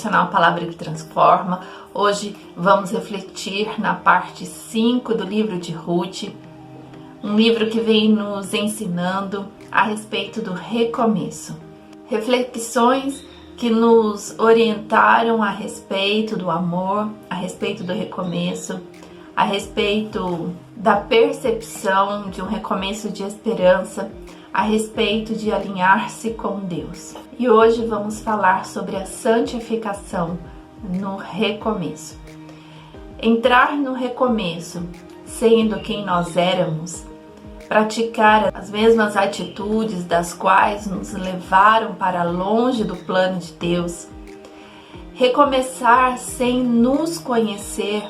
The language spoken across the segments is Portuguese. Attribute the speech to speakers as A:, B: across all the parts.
A: devocional Palavra que Transforma. Hoje vamos refletir na parte 5 do livro de Ruth, um livro que vem nos ensinando a respeito do recomeço. Reflexões que nos orientaram a respeito do amor, a respeito do recomeço, a respeito da percepção de um recomeço de esperança, a respeito de alinhar-se com Deus. E hoje vamos falar sobre a santificação no recomeço. Entrar no recomeço, sendo quem nós éramos, praticar as mesmas atitudes das quais nos levaram para longe do plano de Deus, recomeçar sem nos conhecer,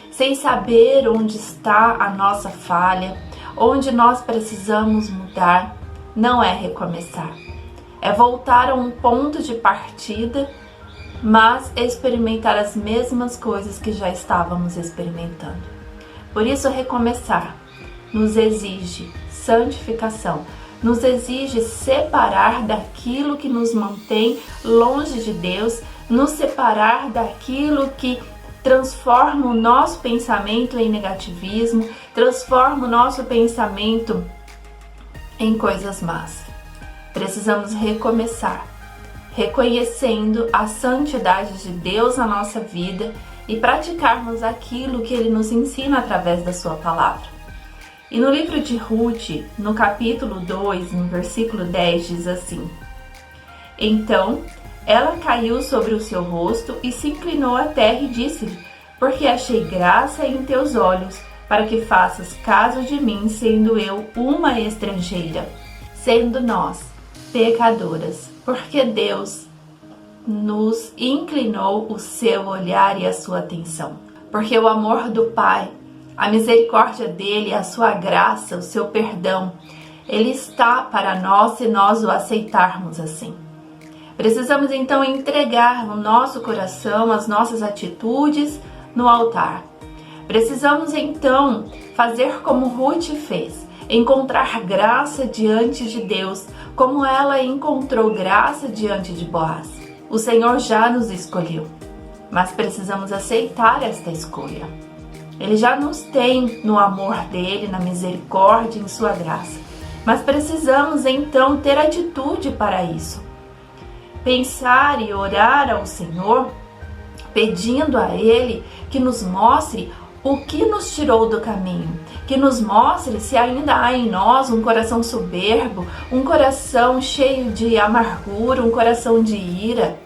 A: sem saber onde está a nossa falha, onde nós precisamos mudar, não é recomeçar. É voltar a um ponto de partida, mas experimentar as mesmas coisas que já estávamos experimentando. Por isso, recomeçar nos exige santificação, nos exige separar daquilo que nos mantém longe de Deus, nos separar daquilo que transforma o nosso pensamento em negativismo, transforma o nosso pensamento em coisas más. Precisamos recomeçar, reconhecendo a santidade de Deus na nossa vida e praticarmos aquilo que Ele nos ensina através da sua palavra. E no livro de Ruth, no capítulo 2, no versículo 10, diz assim: Então ela caiu sobre o seu rosto e se inclinou à terra e disse-lhe: Porque achei graça em teus olhos, para que faças caso de mim, sendo eu uma estrangeira, sendo nós pecadoras, porque Deus nos inclinou o seu olhar e a sua atenção. Porque o amor do Pai, a misericórdia dele, a sua graça, o seu perdão, ele está para nós se nós o aceitarmos assim. Precisamos então entregar no nosso coração as nossas atitudes no altar. Precisamos então fazer como Ruth fez, encontrar graça diante de Deus, como ela encontrou graça diante de Boaz. O Senhor já nos escolheu, mas precisamos aceitar esta escolha. Ele já nos tem no amor dele, na misericórdia, em sua graça, mas precisamos então ter atitude para isso. Pensar e orar ao Senhor, pedindo a Ele que nos mostre o que nos tirou do caminho, que nos mostre se ainda há em nós um coração soberbo, um coração cheio de amargura, um coração de ira,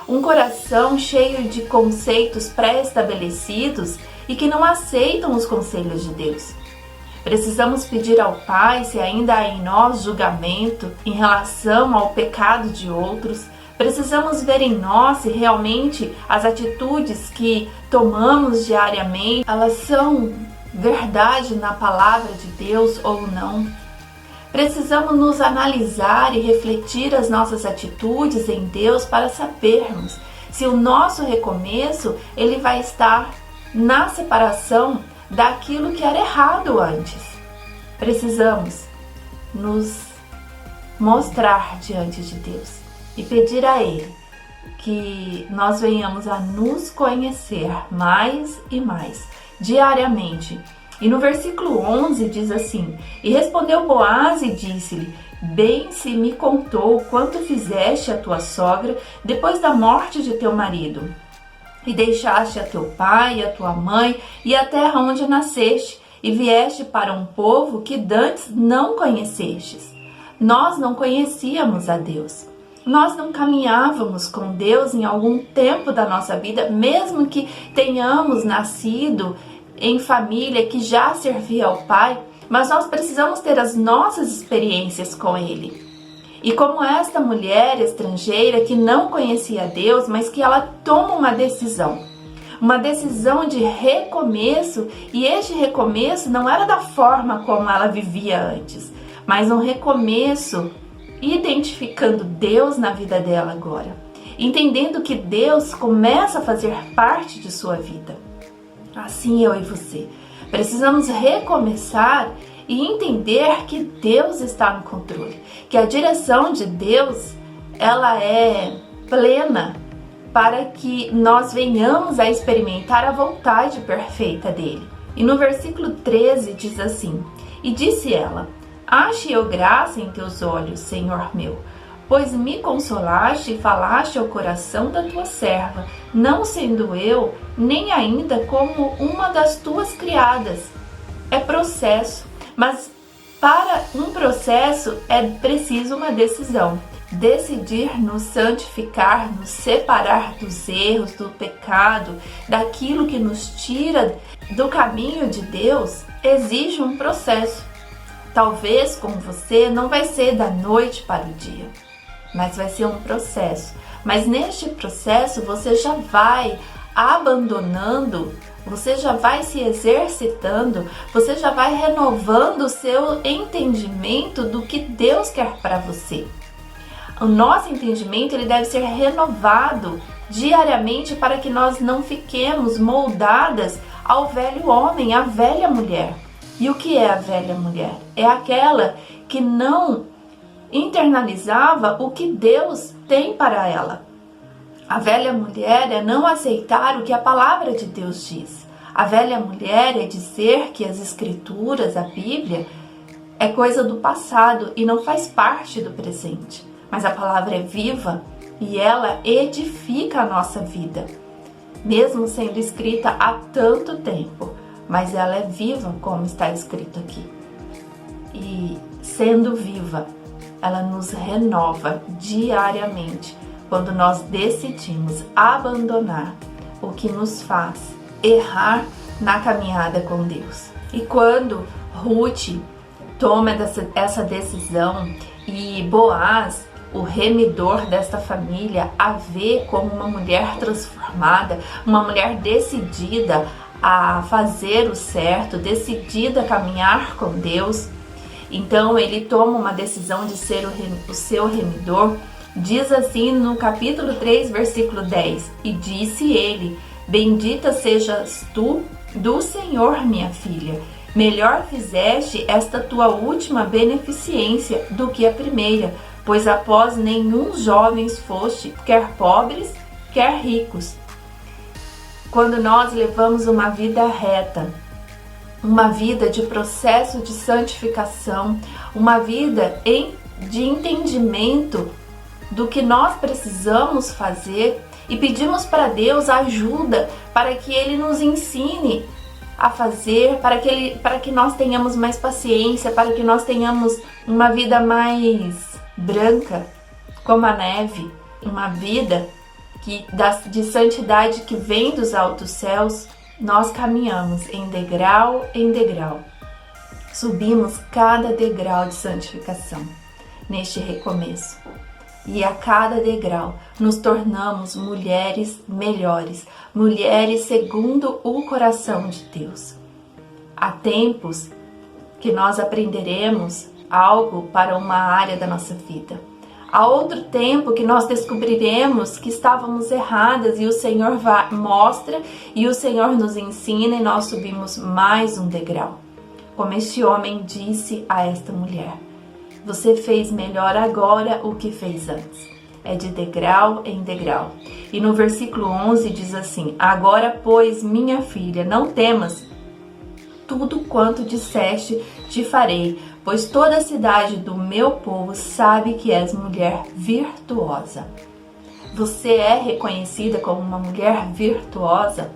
A: um coração cheio de conceitos pré-estabelecidos e que não aceitam os conselhos de Deus. Precisamos pedir ao Pai se ainda há em nós julgamento em relação ao pecado de outros. Precisamos ver em nós se realmente as atitudes que tomamos diariamente, elas são verdade na palavra de Deus ou não. Precisamos nos analisar e refletir as nossas atitudes em Deus para sabermos se o nosso recomeço ele vai estar na separação daquilo que era errado antes. Precisamos nos mostrar diante de Deus e pedir a Ele que nós venhamos a nos conhecer mais e mais, diariamente. E no versículo 11 diz assim: E respondeu Boaz e disse-lhe: Bem se me contou quanto fizeste a tua sogra depois da morte de teu marido, e deixaste a teu pai e a tua mãe e a terra onde nasceste, e vieste para um povo que dantes não conhecestes. Nós não conhecíamos a Deus. Nós não caminhávamos com Deus em algum tempo da nossa vida, mesmo que tenhamos nascido em família que já servia ao Pai, mas nós precisamos ter as nossas experiências com Ele. E como esta mulher estrangeira que não conhecia Deus, mas que ela toma uma decisão de recomeço, e este recomeço não era da forma como ela vivia antes, mas um recomeço identificando Deus na vida dela agora, entendendo que Deus começa a fazer parte de sua vida. Assim eu e você precisamos recomeçar e entender que Deus está no controle, que a direção de Deus ela é plena para que nós venhamos a experimentar a vontade perfeita dele. E no versículo 13 diz assim: E disse ela: Ache eu graça em teus olhos, Senhor meu, pois me consolaste e falaste ao coração da tua serva, não sendo eu nem ainda como uma das tuas criadas. É processo, mas para um processo é preciso uma decisão. Decidir nos santificar, nos separar dos erros, do pecado, daquilo que nos tira do caminho de Deus, exige um processo. Talvez com você não vai ser da noite para o dia, mas vai ser um processo. Mas neste processo você já vai abandonando, você já vai se exercitando, você já vai renovando o seu entendimento do que Deus quer para você. O nosso entendimento ele deve ser renovado diariamente para que nós não fiquemos moldadas ao velho homem, à velha mulher. E o que é a velha mulher? É aquela que não internalizava o que Deus tem para ela. A velha mulher é não aceitar o que a palavra de Deus diz. A velha mulher é dizer que as escrituras, a Bíblia, é coisa do passado e não faz parte do presente. Mas a palavra é viva e ela edifica a nossa vida, mesmo sendo escrita há tanto tempo, mas ela é viva como está escrito aqui. E sendo viva, ela nos renova diariamente quando nós decidimos abandonar o que nos faz errar na caminhada com Deus. E quando Ruth toma essa decisão e Boaz, o remidor desta família, a vê como uma mulher transformada, uma mulher decidida a fazer o certo, decidida a caminhar com Deus, então ele toma uma decisão de ser o seu remidor. Diz assim no capítulo 3, versículo 10: E disse ele: Bendita sejas tu do Senhor, minha filha. Melhor fizeste esta tua última beneficência do que a primeira, pois após nenhum jovens foste, quer pobres, quer ricos. Quando nós levamos uma vida reta, uma vida de processo de santificação, uma vida de entendimento do que nós precisamos fazer e pedimos para Deus ajuda para que Ele nos ensine a fazer, para que nós tenhamos mais paciência, para que nós tenhamos uma vida mais branca, como a neve, uma vida de santidade que vem dos altos céus. Nós caminhamos em degrau, subimos cada degrau de santificação neste recomeço. E a cada degrau nos tornamos mulheres melhores, mulheres segundo o coração de Deus. Há tempos que nós aprenderemos algo para uma área da nossa vida. Há outro tempo que nós descobriremos que estávamos erradas e o Senhor mostra e o Senhor nos ensina e nós subimos mais um degrau. Como este homem disse a esta mulher: Você fez melhor agora o que fez antes. É de degrau em degrau. E no versículo 11 diz assim: Agora, pois, minha filha, não temas, tudo quanto disseste te farei, pois toda a cidade do meu povo sabe que és mulher virtuosa. Você é reconhecida como uma mulher virtuosa?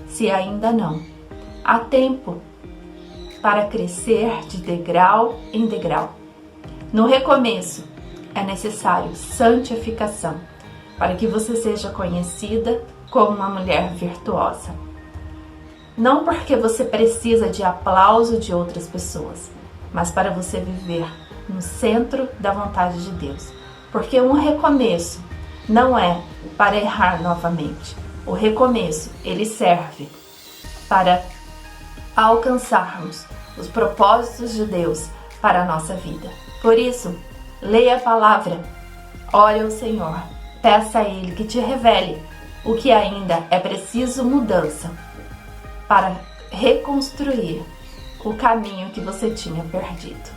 A: Se ainda não, há tempo para crescer de degrau em degrau. No recomeço, é necessário santificação para que você seja conhecida como uma mulher virtuosa. Não porque você precisa de aplauso de outras pessoas, mas para você viver no centro da vontade de Deus. Porque um recomeço não é para errar novamente. O recomeço, ele serve para alcançarmos os propósitos de Deus para a nossa vida. Por isso, leia a palavra, ore ao Senhor, peça a Ele que te revele o que ainda é preciso mudança para reconstruir o caminho que você tinha perdido.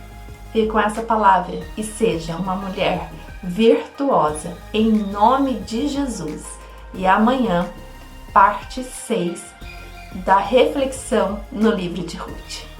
A: Fique com essa palavra e seja uma mulher virtuosa em nome de Jesus. e amanhã, parte 6 da reflexão no livro de Ruth.